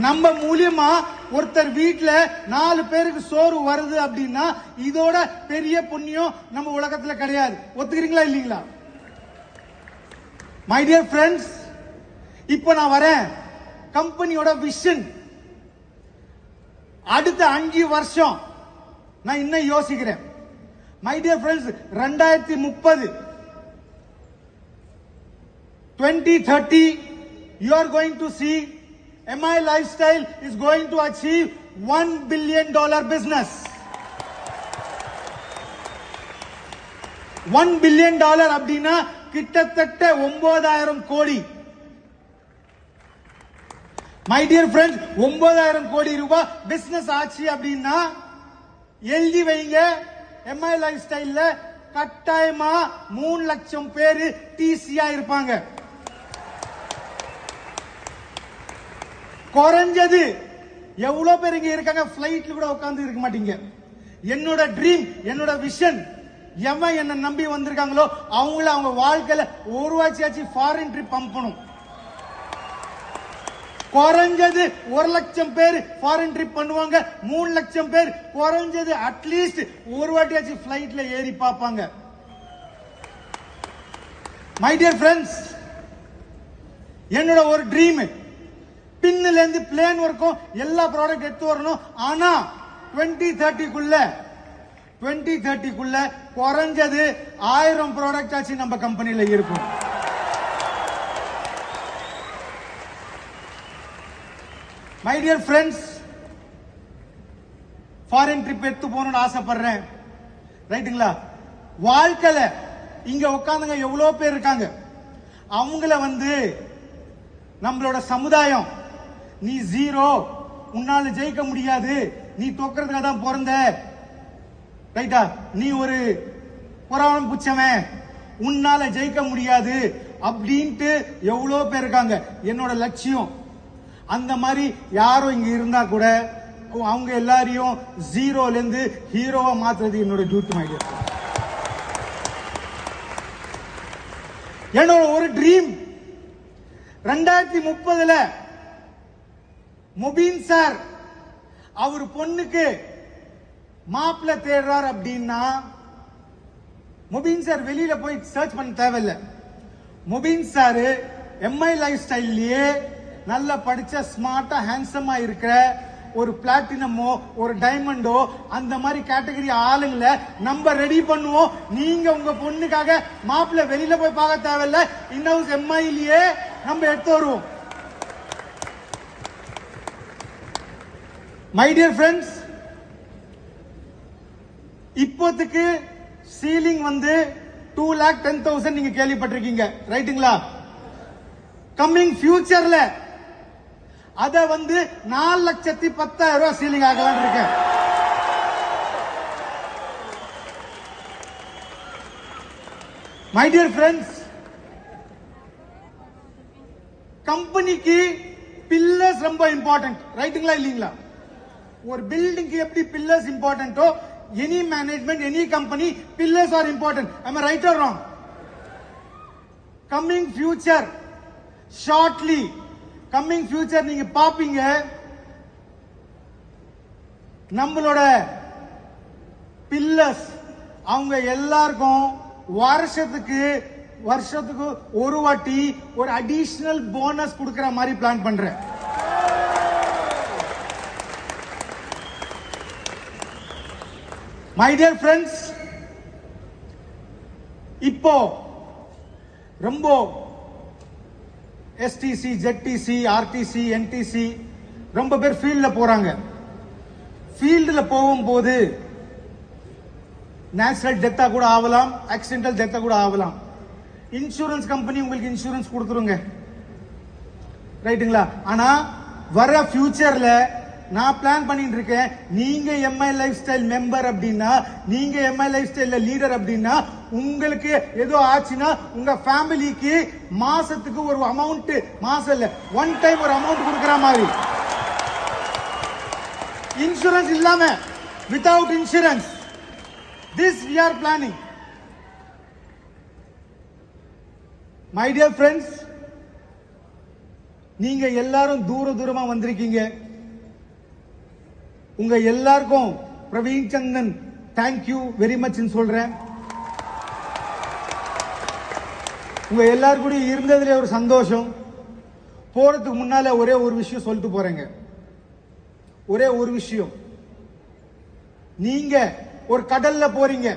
நம்ம மூலியமா ஒருத்தர் வீட்டுல 4 பேருக்கு சோறு வருது அப்படின்னா இதோட பெரிய புண்ணியம் நம்ம உலகத்துல கிடையாது. ஒத்துக்கிறீங்களா இல்லீங்களா? மை டியர் ஃப்ரெண்ட்ஸ், இப்போ நான் வரேன் கம்பெனியோட விஷன். அடுத்த 5 வருஷம் நான் இன்னும் யோசிக்கிறேன். My dear friends, 2030 2030 you are going to see MI Lifestyle is going to achieve $1 billion business. $1 billion அப்படின்னா கிட்டத்தட்ட 9,000 கோடி. மை டியர் ஃப்ரெண்ட்ஸ், 9,000 கோடி ரூபாய் பிசினஸ் ஆச்சு அப்படின்னா எழுதி வைங்க, MI Lifestyle கட்டாயமா 3 லட்சம் பேரு டிசியா இருப்பாங்க. குறைஞ்சது எவ்வளவு பேர் இங்க இருக்காங்க, பிளைட்ல கூட உட்கார்ந்து இருக்க மாட்டீங்க. என்னோட ட்ரீம், என்னோட விஷன், எவன் என்ன நம்பி வந்திருக்காங்களோ அவங்கள அவங்க வாழ்க்கையில ஒரு வாட்சியாச்சு ஃபாரின் ட்ரிப் அனுப்பணும். குறைஞ்சது 1 லட்சம் பேர் ஃபாரின் ட்ரிப் பண்ணுவாங்க. 3 லட்சம் பேர் குறைஞ்சது அட்லீஸ்ட் ஒரு வாட்டியாச்சு பிளைட்ல ஏறி பார்ப்பாங்க. மை டியர் ஃப்ரெண்ட்ஸ், என்னோட ஒரு ட்ரீம், பின்னில இருந்து பிளேன் வரைக்கும் எல்லா ப்ராடக்ட் எடுத்து வரணும். ஆனா 2030 குறைஞ்சது 1000 ப்ராடக்ட் ஆச்சு நம்ம கம்பெனில இருக்கும். My dear friends, foreign trip எடுத்து போகணும்னு ஆசைப்படுறேன். ரைட்டுங்களா? வாழ்க்கையில இங்க உட்காந்துங்க எவ்வளவு பேர் இருக்காங்க. அவங்கள நம்மளோட சமுதாயம், நீ ஜீரோ, உன்னால ஜெயிக்க முடியாது, நீ தோக்கிறதுக்காக தான் பிறந்த, ரைட்டா, நீ ஒரு புறாவன் புச்சவன், உன்னால ஜெயிக்க முடியாது அப்படின்ட்டு எவ்வளவு பேர் இருக்காங்க. என்னோட லட்சியம் அந்த மாதிரி யாரும் இங்க இருந்தா கூட அவங்க எல்லாரையும் ஜீரோல இருந்து ஹீரோவா மாத்துறது என்னோட டியூட்டி. மை டியர், என்னோட ஒரு ட்ரீம் 2030 முபீன் சார் அவர் பொண்ணுக்கு மாப்பிள்ள தேடுறார் அப்படின்னா முபீன் சார் வெளியில போய் சர்ச் பண்ண தேவையில்லை. முபீன் சார் MI Lifestyleலயே நல்லா படிச்ச ஸ்மார்ட்டா ஹேண்ட்ஸமா இருக்கிற ஒரு பிளாட்டினமோ ஒரு டைமண்டோ அந்த மாதிரி கேட்டகரி ஆளுங்களை நம்ம ரெடி பண்ணுவோம். நீங்க உங்க பொண்ணுக்காக மாப்பிள்ள வெளியில போய் பார்க்க தேவையில்ல, இன்னும் MIலயே நம்ம எடுத்து வருவோம். மை டியர் ஃப்ரெண்ட்ஸ், இப்போதைக்கு சீலிங் 2,10,000 நீங்க கேள்விப்பட்டிருக்கீங்க, ரைட்டுங்களா? கம்மிங் ஃபியூச்சர்ல அத 4,10,000 ரூபாய் சீலிங் ஆகலாம் இருக்கேன். மை டியர் ஃப்ரெண்ட்ஸ், கம்பெனிக்கு பில்லர்ஸ் ரொம்ப இம்பார்ட்டன்ட், ரைட்டுங்களா இல்லீங்களா? ஒரு பில்டிங்க்கு எப்படி பில்லர்ஸ் இம்பார்ட்டன்ட்டோ, any management, any company, pillars are important. am I right or wrong? Coming future, shortly coming future நீங்க பாப்பீங்க, நம்மளோட பில்லர்ஸ் அவங்க எல்லாருக்கும் வருஷத்துக்கு ஒரு வாட்டி ஒரு அடிஷனல் போனஸ் கொடுக்கிற மாதிரி பிளான் பண்றேன். மை டியர் ஃப்ரெண்ட்ஸ், இப்போ ரொம்ப STC, ZTC, RTC, NTC ரொம்ப பேர் ஃபீல்ட்ல போறாங்க. ஃபீல்ட்ல போகும்போது நேச்சுரல் டெத்தா கூட ஆகலாம், ஆக்சிடென்டல் டெத்தா கூட ஆகலாம். இன்சூரன்ஸ் கம்பெனி உங்களுக்கு இன்சூரன்ஸ் கொடுத்துருங்க, ரைட்டுங்களா? ஆனா வர ஃபியூச்சர்ல நான் பிளான் பண்ணிட்டு இருக்கேன், நீங்க MI Lifestyle மெம்பர் அப்படின்னா, நீங்க MI Lifestyle லீடர் அப்படின்னா, உங்களுக்கு ஏதோ ஆச்சுன்னா உங்க ஃபேமிலிக்கு மாசத்துக்கு ஒரு அமௌண்ட், மாசம் இல்ல ஒன் டைம் ஒரு அமௌண்ட் கொடுக்கிற மாதிரி, இன்சூரன்ஸ் இல்லாம, without insurance, this we are planning. My dear friends, நீங்க எல்லாரும் தூரமா வந்திருக்கீங்க. உங்க எல்லாருக்கும் பிரவீன் சந்தன் தேங்க்யூ வெரி மச் சொல்றேன். உங்க எல்லாரும் கூட இருந்ததுல ஒரு சந்தோஷம். போறதுக்கு முன்னால ஒரே ஒரு விஷயம் சொல்லிட்டு போறேங்க. ஒரே ஒரு விஷயம், நீங்க ஒரு கடல்ல போறீங்க,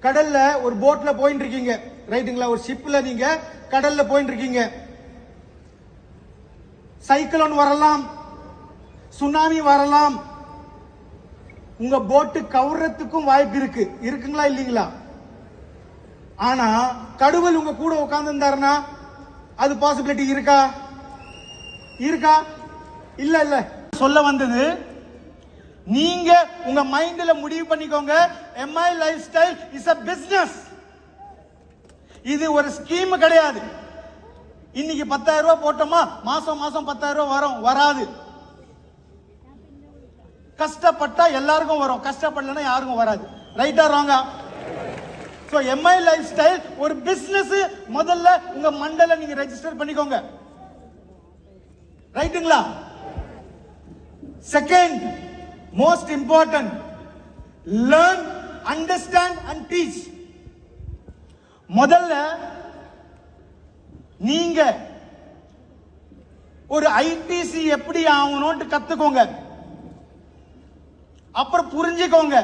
கடல்ல ஒரு போட்ல போயிட்டு இருக்கீங்க, ரைட்டுங்களா? ஒரு ஷிப்ல நீங்க கடல்ல போயிட்டு இருக்கீங்க. சைக்ளோன் வரலாம், சுனாமி வரலாம், உங்க போட்டு கவுறதுக்கும் வாய்ப்பு இருக்கு. இருக்குங்களா இல்லீங்களா? ஆனா கடவுள் உங்க கூட உட்கார்ந்து இருந்தாருன்னா அது பாசிபிலிட்டி இருக்கா? இருக்கா? இல்ல இல்ல. சொல்ல வந்தது, நீங்க உங்க மைண்ட்ல முடிவு பண்ணிக்கோங்க, MI life style is a business. இது ஒரு ஸ்கீம் கிடையாது. இன்னைக்கு 10,000 ரூபாய் போட்டோமா மாசம் 10,000 ரூபாய் வரும், வராது. கஷ்டப்பட்டா எல்லாருக்கும் வரும், கஷ்டப்படலன்னா யாருக்கும் வராது. ரைட்டா ராங்கா? சோ MI லைஃப் ஸ்டைல் ஒரு பிசினஸ். முதல்ல உங்க மண்டல நீங்க ரெஜிஸ்டர் பண்ணிக்கோங்க. ரைட்டுங்களா? Second most important, learn, understand and teach. முதல்ல நீங்க ஒரு ITC எப்படி ஆகணும்னு கத்துக்கோங்க, அப்புறம் புரிஞ்சுக்கோங்க,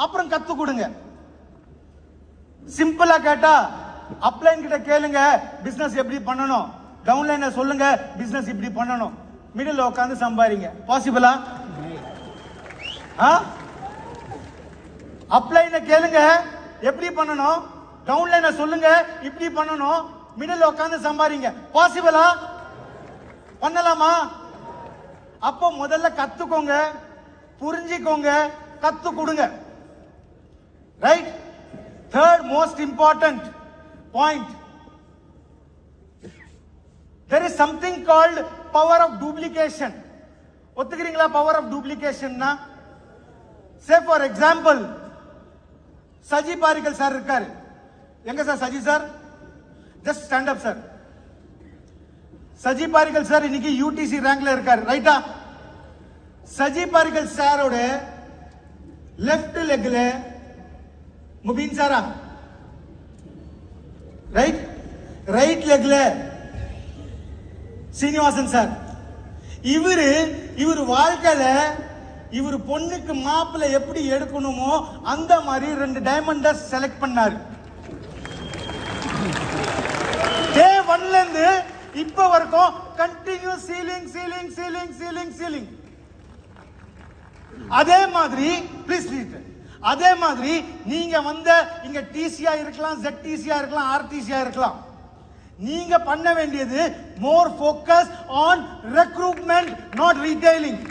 அப்புறம் கத்து கொடுங்க. சிம்பிளா கேட்டா அப்ளைன் கிட்ட கேளுங்க பிசினஸ் எப்படி பண்ணணும், டவுன்லைன் சொல்லுங்க பிசினஸ் இப்படி பண்ணணும், மிடில் உட்கார்ந்து சம்பாதிங்க. பாசிபிளா? அப்ளைன் கேளுங்க எப்படி பண்ணணும், டவுன்லைன் சொல்லுங்க இப்படி பண்ணணும், மிடில் உட்கார்ந்து சம்பாதிங்க. பாசிபிளா? பண்ணலாமா? அப்போ முதல்ல கத்துக்கோங்க, புரிஞ்சுக்கோங்க, கத்து கொடுங்க. Right? Third most important point, there is something called power of duplication. ஒத்துக்கிறீங்களா power of duplication? say for example, Saji Parikkal sir இருக்காரு. எங்க sir Saji sir? just stand up sir. Saji Parikkal sir இன்னைக்கு UTC ரேங்க்ல இருக்காரு. ரைட்டா? சஜி பாரிக்கல் சாரோட லெஃப்ட் லெக்ல முபீன் சாரா, ரைட்? ரைட் லெக்ல சீனிவாசன் சார். இவரு வாழ்க்கையில இவரு பொண்ணுக்கு மாப்பிள்ளை எப்படி எடுக்கணுமோ அந்த மாதிரி 2 டைமண்ட செலக்ட் பண்ணாரு. டே 1ல இருந்து இப்ப வரைக்கும் continue ceiling ceiling ceiling ceiling ceiling. அதே மாதிரி ப்ளீஸ் அதே மாதிரி நீங்க வந்த இங்க டிசியா இருக்கலாம், ZTCயா இருக்கலாம், RTCயா இருக்கலாம். நீங்க பண்ண வேண்டியது மோர் focus on recruitment, not retailing.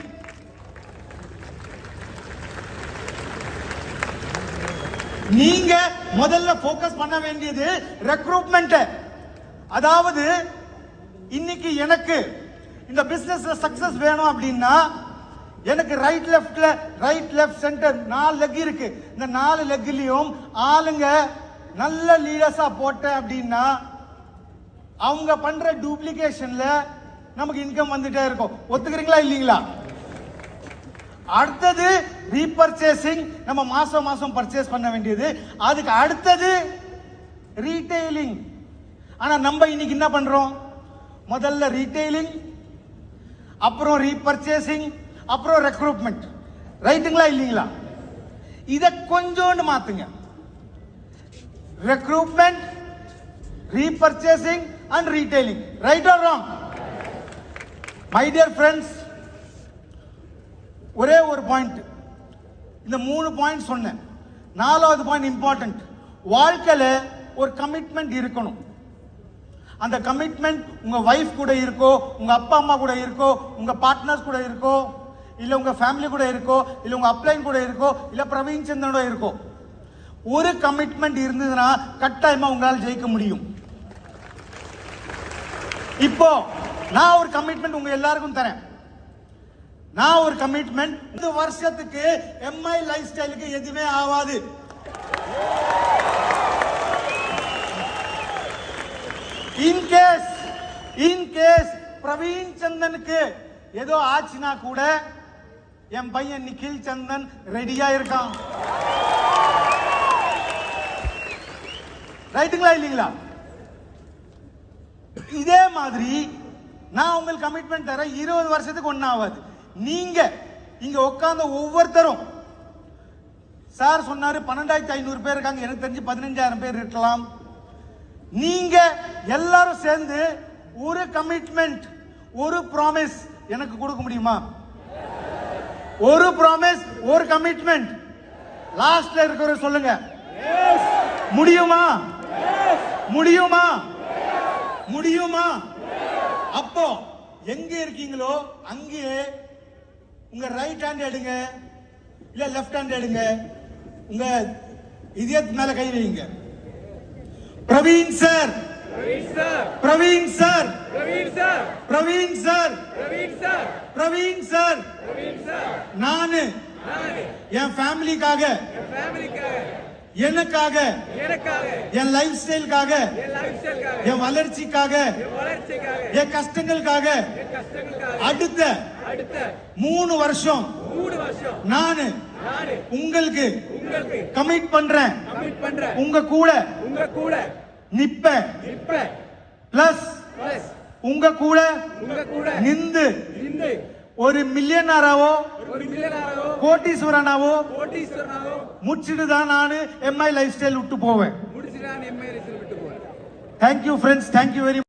நீங்க முதல்ல ஃபோக்கஸ் பண்ண வேண்டியது ரெக்ரூட்மெண்ட். அதாவது இன்னைக்கு எனக்கு இந்த பிசினஸ்ல சக்சஸ் வேணும் அப்படின்னா எனக்கு ரைட் லெஃப்ட் சென்டர் 4 லெக் இருக்கு. இந்த 4 லெக்லயும் ஆளுங்க நல்ல லீடர்ஸா போட்ட அப்படின்னா அவங்க பண்ற டூப்ளிகேஷன்ல நமக்கு இன்கம் வந்துட்டே இருக்கும். ஒத்துக்கிறீங்களா இல்லீங்களா? அடுத்தது ரீபர்ச்சேசிங், நம்ம மாசம் பர்ச்சேஸ் பண்ண வேண்டியது. அதுக்கு அடுத்தது ரீட்டைலிங். ஆனா நம்ம இன்னைக்கு என்ன பண்றோம்? முதல்ல ரீட்டைலிங், அப்புறம் ரீபர்ச்சேசிங், அப்புறம் ரெக்ரூட்மெண்ட். ரைட்டுங்களா இல்லீங்களா? இத கொஞ்சோண்டு மாத்துங்க. Recruitment, repurchasing and retailing. Right or wrong? My dear friends, ஒரே ஒரு பாயிண்ட், இந்த 3 பாயிண்ட் சொன்னேன். 4வது பாயிண்ட் இம்பார்ட்டன்ட். வாழ்க்கையில ஒரு கமிட்மெண்ட் இருக்கணும். அந்த கமிட்மெண்ட் உங்க வைஃப் கூட இருக்கோ, உங்க அப்பா அம்மா கூட இருக்கோ, உங்க பார்ட்னர்ஸ் கூட இருக்கோ, இல்ல உங்க ஃபேமிலி கூட இருக்கோ, இல்ல உங்க அப்ளைன் கூட இருக்கோ, இல்ல பிரவீன் சந்திரனோட இருக்கோ, ஒரு கமிட்மெண்ட் இருந்ததுன்னா கட்டாயமா உங்களால் ஜெயிக்க முடியும். இப்போ நான் ஒரு கமிட்மெண்ட் உங்க எல்லாருக்கும் தரேன். நான் ஒரு கமிட்மெண்ட், இந்த வருஷத்துக்கு MI லைஃப் ஸ்டைலுக்கு எதுவுமே ஆகாது. இன் கேஸ் பிரவீன் சந்தனுக்கு ஏதோ ஆச்சுனா கூட என் பையன் நிக்கில் சந்தன் ரெடியா இருக்கான். ரைட்டுங்களா இல்லீங்களா? இதே மாதிரி நான் உங்களுக்கு கமிட்மெண்ட் தரேன். 20 வருஷத்துக்கு ஒன்னும் ஆகாது. நீங்க இங்க உட்கார்ந்த ஒவ்வொருத்தரும், சார் சொன்னாரு 12,500 பேர் இருக்காங்க, எனக்கு தெரிஞ்சு 15,000 பேர் இருக்கலாம். நீங்க எல்லாரும் சேர்ந்து ஒரு கமிட்மெண்ட், ஒரு ப்ராமிஸ் எனக்கு கொடுக்க முடியுமா? ஒரு ப்ராமிஸ், ஒரு கமிட்மெண்ட் லாஸ்ட்ல இருக்கிற சொல்லுங்க. முடியுமா? முடியுமா? முடியுமா? அப்போ எங்க இருக்கீங்களோ அங்கே உங்க ரைட் ஹேண்ட் எடுங்க, இல்ல லெஃப்ட் ஹேண்ட் எடுங்க, உங்க இதயத்து மேல கை வைங்க. Praveen sir, Praveen sir, Praveen sir, Praveen sir, நானு என் ஃபேமிலிக்காக, எனக்காக, என் லைஃப் ஸ்டைலுக்காக, என் வளர்ச்சிக்காக, என் கஷ்டங்களுக்காக அடுத்த 3 வருஷம் நானு உங்களுக்கு கமிட் பண்றேன். உங்க கூட நிப்பேன். பிளஸ் உங்க கூட நின்று ஒரு மில்லியனராவோ கோட்டீஸ்வரனாவோ முடிச்சிட்டு தான் நானு எம்ஐ லைஃப் ஸ்டைல் விட்டு போவேன். Thank you friends, thank you very much.